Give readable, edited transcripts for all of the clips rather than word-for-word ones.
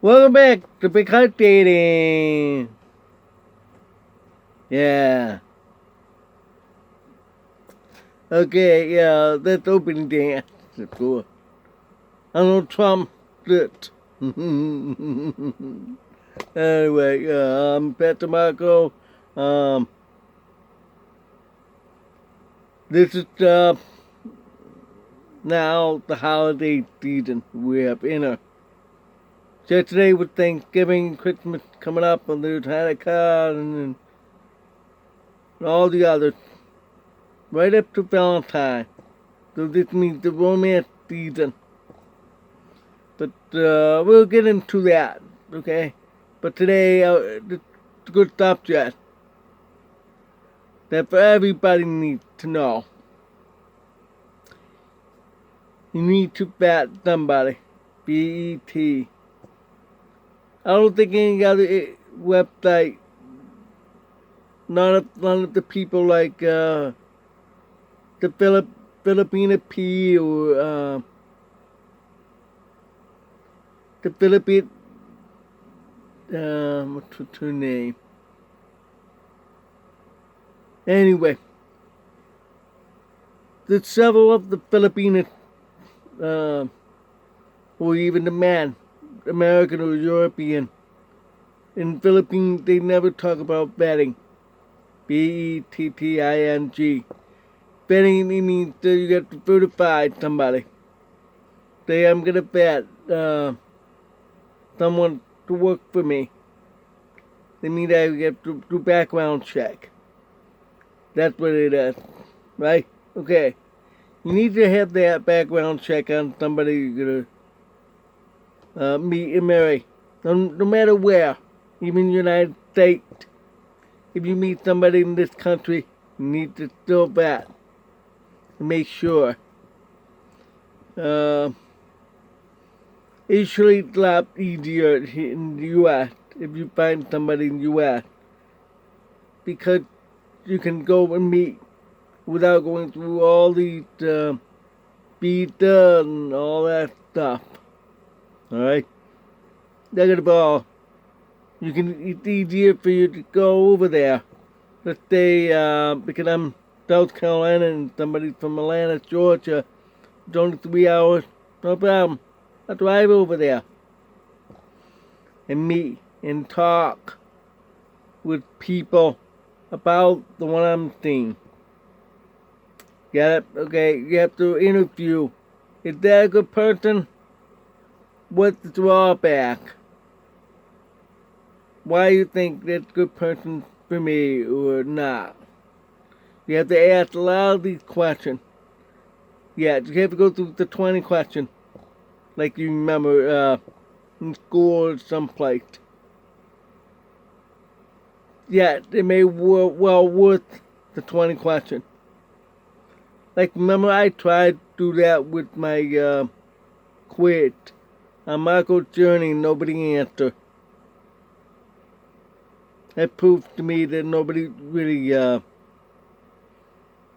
Welcome back to Big Heart Dating. Yeah. Okay, yeah, that's opening dance. Cool. Donald Trump did. Anyway, I'm Pat DeMarco. Um, this is now the holiday season we have in. So today with Thanksgiving, Christmas coming up, and there's Hanukkah and all the others. Right up to Valentine. So this means the romance season. But we'll get into that, okay? But today, the good subject that for everybody needs to know. You need to vet somebody. B-E-T. I don't think any other website, none of the people like the Filipina P or the Philippine, what's her name? Anyway, there's several of the Filipinos, or even the man, American or European. In Philippines, they never talk about betting. B-E-T-T-I-N-G. Betting means that you have to certify somebody. Say, I'm gonna bet someone to work for me. They mean that you have to do background check. That's what it is, right? Okay. You need to have that background check on somebody you're gonna meet and marry. No matter where, even the United States. If you meet somebody in this country, you need to still vet to make sure. Usually it's a lot easier in the U.S. if you find somebody in the U.S. because you can go and meet without going through all these visa and all that stuff. Alright? Second of all, it's easier for you to go over there. Let's say, because I'm South Carolina and somebody's from Atlanta, Georgia, it's only 3 hours, no problem. I'll drive over there and meet and talk with people about the one I'm seeing. Get it? Okay, you have to interview. Is that a good person? What's the drawback? Why do you think that's a good person for me or not? You have to ask a lot of these questions. Yeah, you have to go through the 20 questions. Like you remember in school or someplace. Yeah, it may well worth the 20 questions. Like remember I tried to do that with my quiz on Marco's Journey, nobody answered. That proves to me that nobody really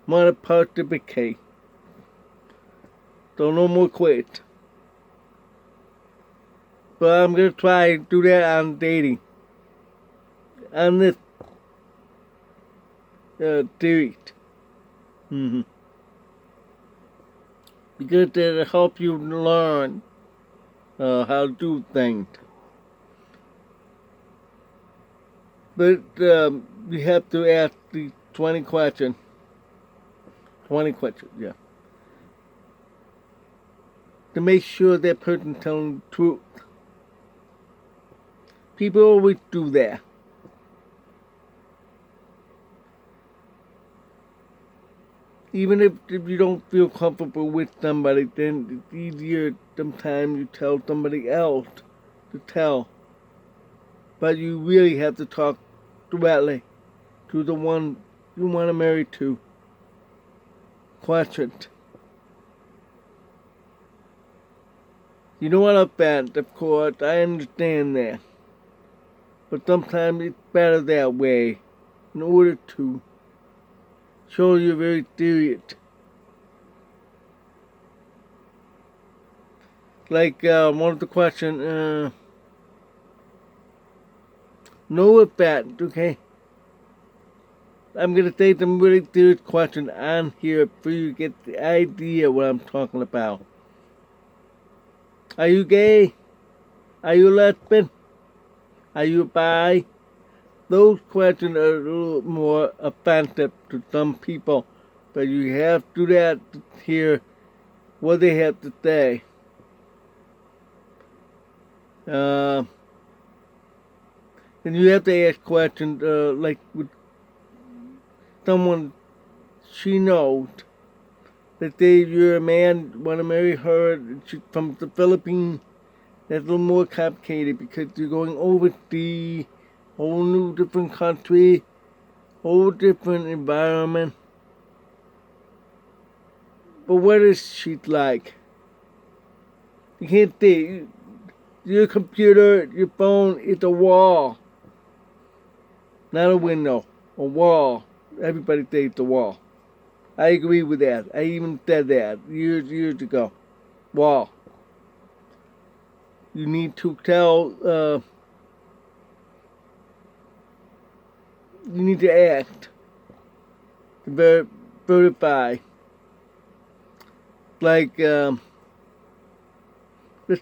want to participate. So no more quiz. But I'm going to try to do that on dating. On this series. Because it'll help you learn how to do things. But you have to ask the 20 questions. 20 questions, yeah. To make sure that person's telling the truth. People always do that. Even if you don't feel comfortable with somebody, then it's easier sometimes you tell somebody else to tell. But you really have to talk directly to the one you want to marry to. Questions. You know what, offense, of course, I understand that. But sometimes it's better that way in order to show you're very serious. Like one of the questions, no effect, okay? I'm going to say some really serious questions on here for you to get the idea what I'm talking about. Are you gay? Are you lesbian? Are you bi? Those questions are a little more offensive to some people, but you have to do that to hear what they have to say. And you have to ask questions like with someone she knows. Let's say you're a man, want to marry her, she's from the Philippines. That's a little more complicated because you're going overseas, whole new different country, whole different environment. But what is she like? You can't say your computer, your phone is a wall. Not a window, a wall. Everybody says it's a wall. I agree with that. I even said that years ago. Wall. You need to tell, you need to act to verify. Like, let's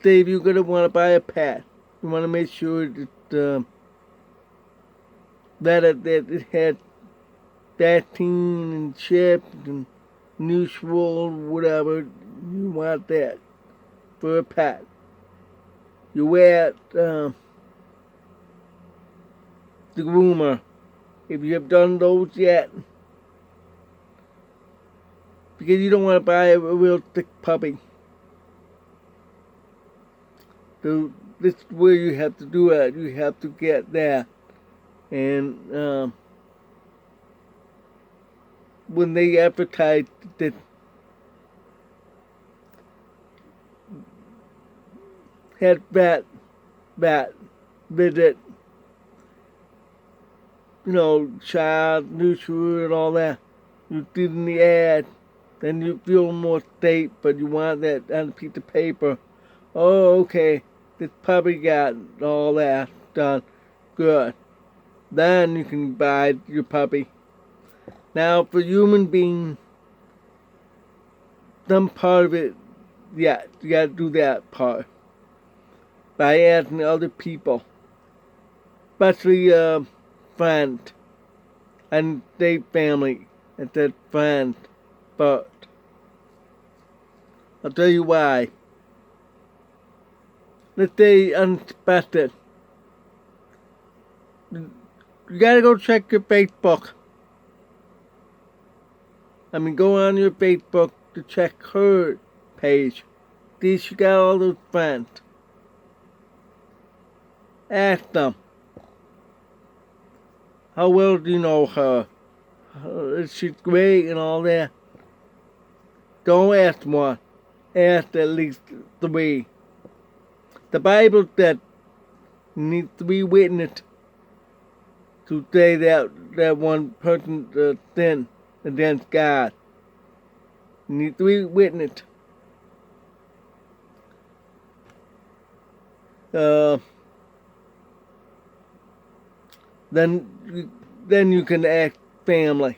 say if you're going to want to buy a pet, you want to make sure that, that it has vaccine and chip and neutral, whatever, you want that for a pet. You at the groomer, if you have done those yet, because you don't want to buy a real thick puppy. So this is where you have to do it. You have to get that. And when they advertise that had vet visit, child neutral and all that, you did in the ad, then you feel more safe, but you want that on a piece of paper. Oh, okay, this puppy got all that done. Good. Then you can buy your puppy. Now, for human beings, some part of it, yeah, you gotta do that part. By asking other people. Especially, friends. And their family. And their friends. But I'll tell you why. Let's say unexpected. You gotta go check your Facebook. Go on your Facebook to check her page. See, she got all those friends. Ask them. How well do you know her? Is she great and all that? Don't ask one. Ask at least 3. The Bible said you need 3 witnesses to say that one person sinned against God. You need 3 witnesses. Then you can ask family.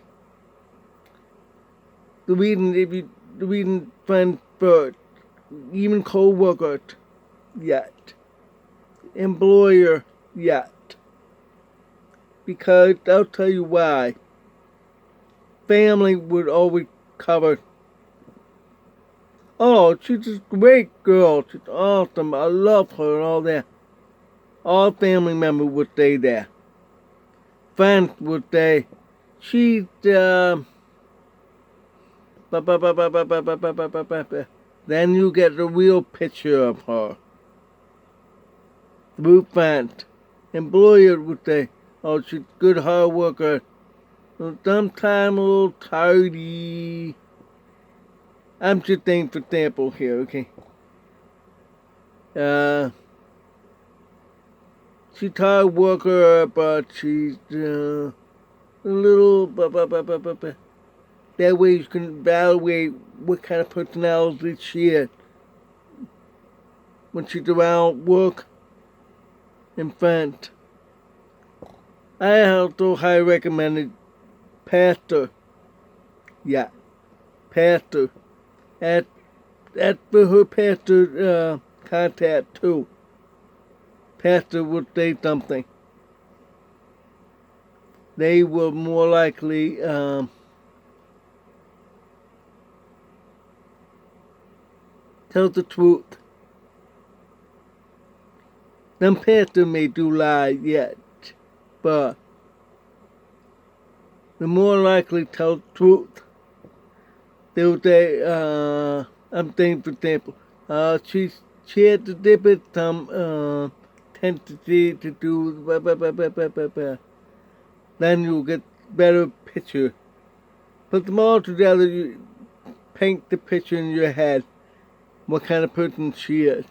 The reason friends first, even co-workers, yet. Employer, yet. Because I'll tell you why. Family would always cover. Oh, she's a great girl. She's awesome. I love her and all that. All family members would say that. Friends would say, she's, then you get the real picture of her. Through friends. Employer would say, oh, she's a good hard worker. Sometimes a little tardy. I'm just saying for example here, okay? She's a hard worker, but she's a little. That way you can evaluate what kind of personality she is when she's around work and friends. I also highly recommended pastor. Yeah, pastor. At for her pastor contact too. Pastor will say something. They will more likely tell the truth. Some pastor may do lie yet, but the more likely tell the truth. They will say, I'm saying for example, she had to dip it some tendency to do blah, blah, blah, blah, blah, blah, blah. Then you'll get better picture. Put them all together, you paint the picture in your head, what kind of person she is.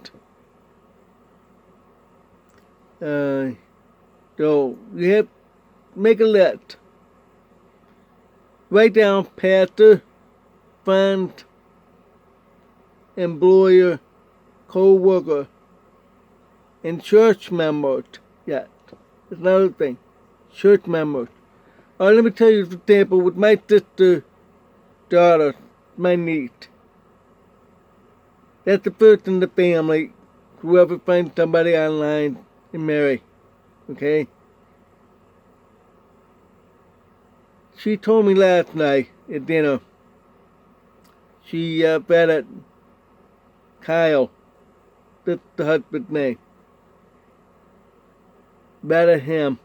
So you have make a list. Write down pastor, friend, employer, co-worker, and church members. Yeah, that's another thing. Church members. Let me tell you, for example, with my sister's daughter, my niece. That's the first in the family. Whoever finds somebody online and marry. Okay? She told me last night at dinner. She bet at Kyle. That's the husband's name. Bet at him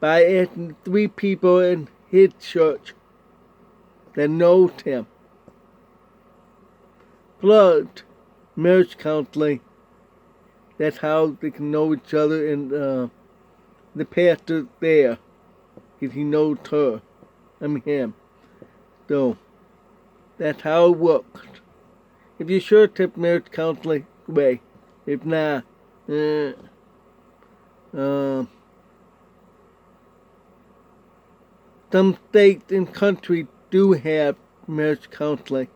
by asking 3 people in his church that knows him. Plus, marriage counseling. That's how they can know each other, and the pastor there, if he knows her, him. So, that's how it works. If you're sure to have marriage counseling, great. If not, some states and countries do have marriage counseling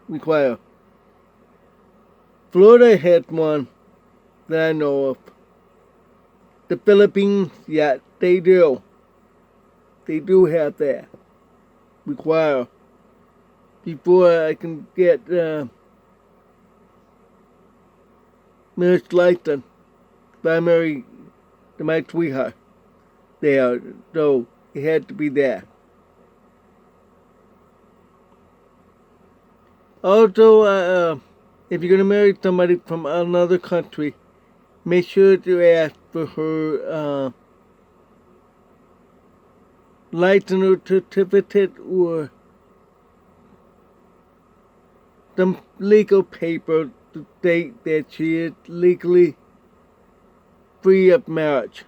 required. Florida had one that I know of. The Philippines, yeah, they do. They do have that required before I can get marriage license. If I marry my sweetheart there, so it had to be there. Also, if you're gonna marry somebody from another country, make sure to ask for her license or certificate or some legal paper to state that she is legally free of marriage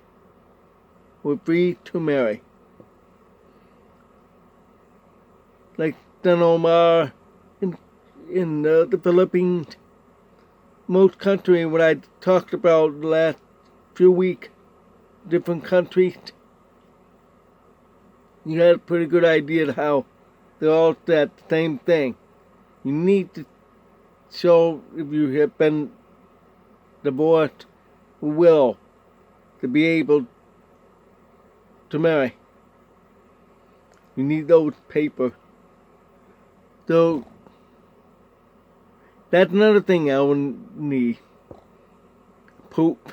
or free to marry. Like San Omar in the Philippines, most countries, what I talked about the last few weeks, different countries, you got a pretty good idea of how they all said the same thing. You need to show, if you have been divorced, will to be able to marry. You need those papers. So that's another thing I would need. Poop.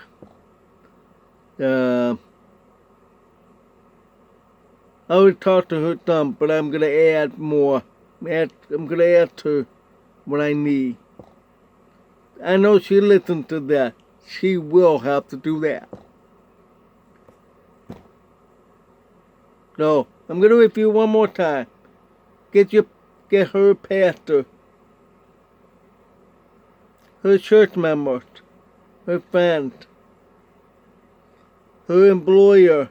I would talk to her some, but I'm gonna add more. I'm gonna add to what I need. I know she listens to that. She will have to do that. So I'm gonna review one more time. Get her pastor, her church members, her friends, her employer,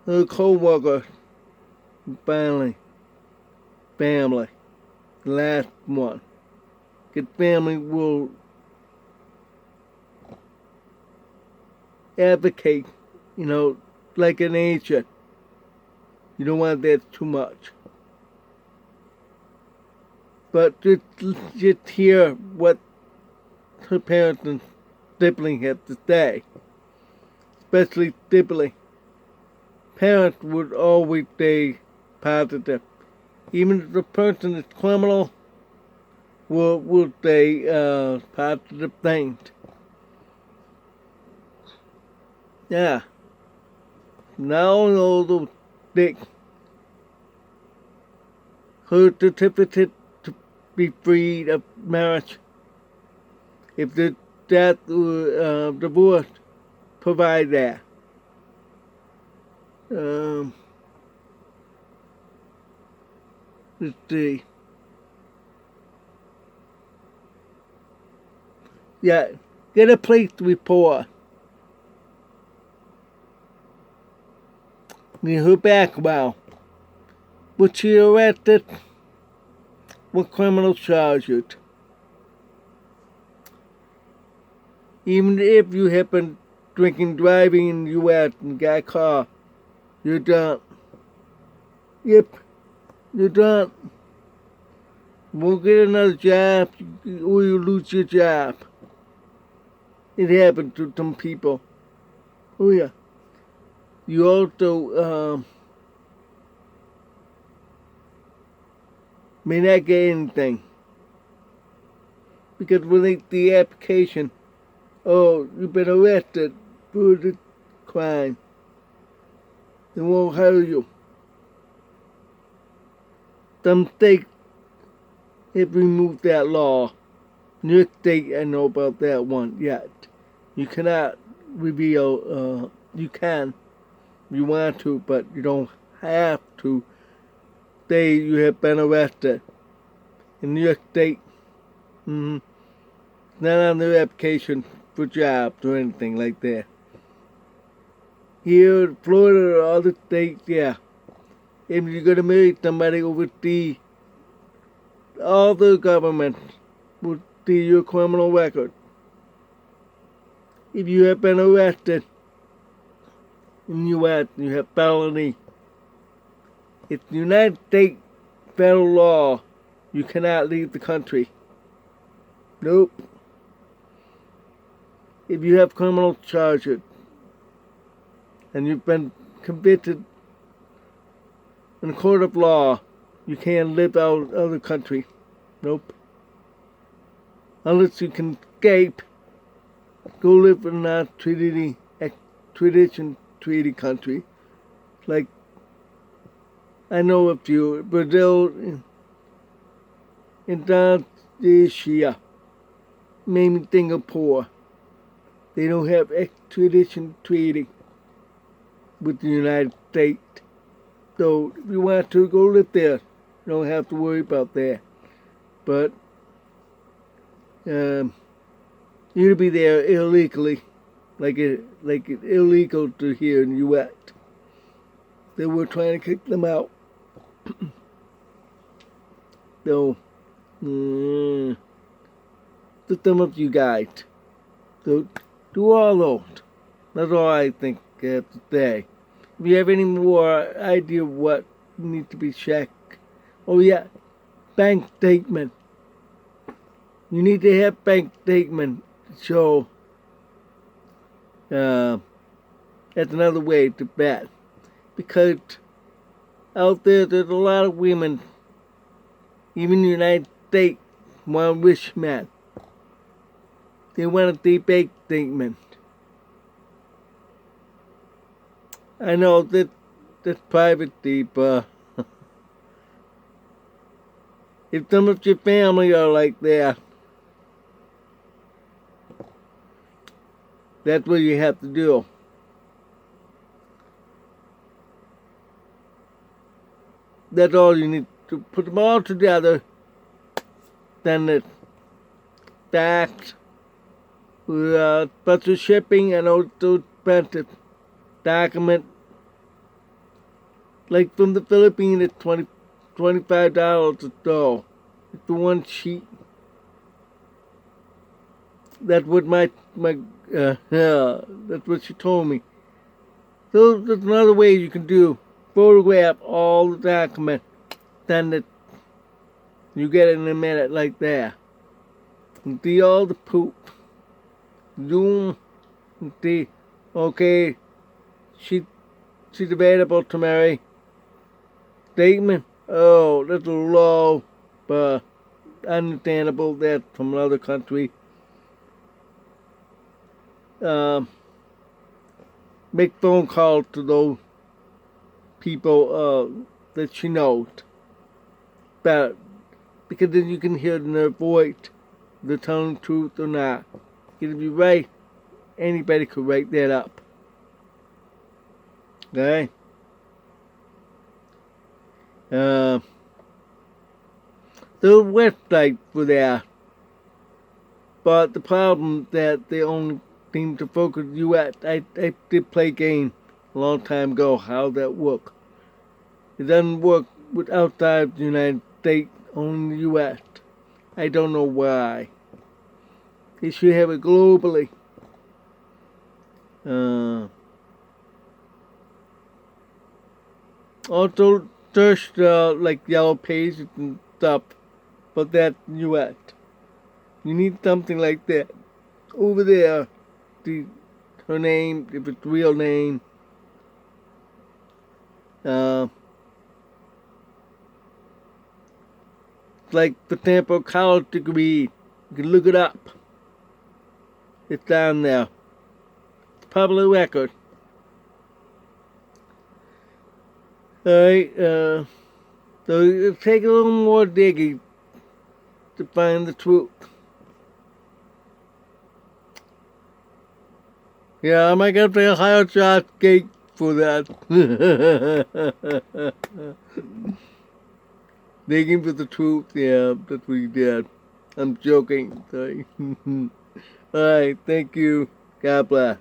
her co-workers, and finally, family. The last one. Because family will advocate, like an agent. You don't want that too much. But just hear what her parents and siblings have to say. especially sibling. Parents would always stay positive. Even if the person is criminal, will say positive things. Yeah. Now all those thick her certificate to be freed of marriage. If the death or divorce, provide that. Let's see. Yeah, get a police report. Her background. Was she arrested? What criminal charges? Even if you have been drinking, driving in the U.S. and got a car, you're done. Yep, you're done. Won't get another job or you lose your job. It happened to some people. Oh yeah. You also may not get anything. Because when the application, oh, you've been arrested for the crime, they won't hire you. Some states have removed that law. New York State, I know about that one yet. You cannot reveal, you can, if you want to, but you don't have to say you have been arrested. In New York State, it's not on their application for jobs or anything like that. Here in Florida or other states, yeah. If you're going to marry somebody overseas, all the government will see your criminal record. If you have been arrested in the U.S., you have felony. It's the United States federal law. You cannot leave the country. Nope. If you have criminal charges and you've been convicted in a court of law, you can't live out of the country. Nope. Unless you can escape, go live in a extradition treaty country. Like, I know a few, Brazil, Indonesia, maybe Singapore. They don't have extradition treaty with the United States. So if you want to go live there, you don't have to worry about that. But you'll be there illegally, like it's illegal to here in the U.S. They were trying to kick them out. So, to some of you guys. So do all those. That's all I think I have to say. If you have any more idea of what needs to be checked, oh yeah, bank statement. You need to have bank statement to show. That's another way to bet, because out there's a lot of women, even in the United States, want rich men. They want a bank statement. I know that's privacy, but if some of your family are like that, that's what you have to do. That's all you need to put them all together. Then it's tax, special shipping, and also expensive. Document, like from the Philippines, it's $25 or so. It's the one sheet. That's what that's what she told me. So there's another way you can do. Photograph all the documents, send it. You get it in a minute like that. And see all the poop. Zoom and see, okay, she's available to marry. Statement, oh, that's low, but understandable that from another country. Make phone calls to those people that she knows. But because then you can hear in their voice they're telling the truth or not. Because if you're right, anybody could write that up. Okay? The website for that. But the problem that they only seem to focus U.S. I did play a game a long time ago how that works. It doesn't work with outside the United States, only the U.S. I don't know why. They should have it globally. Also, search like Yellow Pages and stuff, but that's U.S. You need something like that over there. Her name, if it's real name. Like, for example, college degree. You can look it up. It's down there. It's public record. Alright, so it'll take a little more digging to find the truth. Yeah, I might get a higher shot gate for that. Digging for the truth, yeah, that's what he did. I'm joking, sorry. Alright, thank you. God bless.